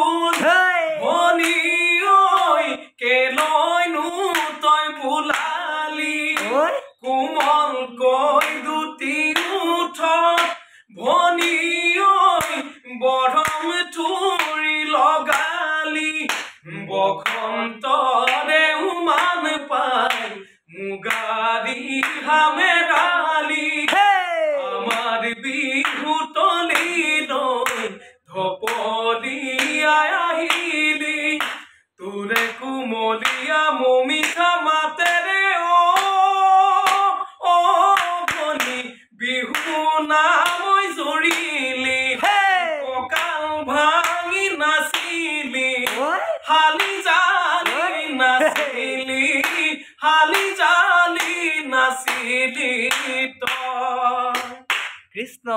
ফুল ভনী ঐ কেলৈনো তই ভুলালি কোমল কৈ দুটি উঠত ভনী ঐ বৰম থুৰি লগালি বসন্তৰে উমান পাই মুগাৰী হামেৰালি আমাৰ বিহু তলিলৈ ধপলিয়াই আহিলি তোৰে কুমলীয়া মমিঠা মাতেৰে অ ভনী বিহু নামৈ জৰিলি কঁকাল ভাঙি নাচিলি হালি জালি নাচিলি হালি জালি নাচিলি তই কৃষ্ণ।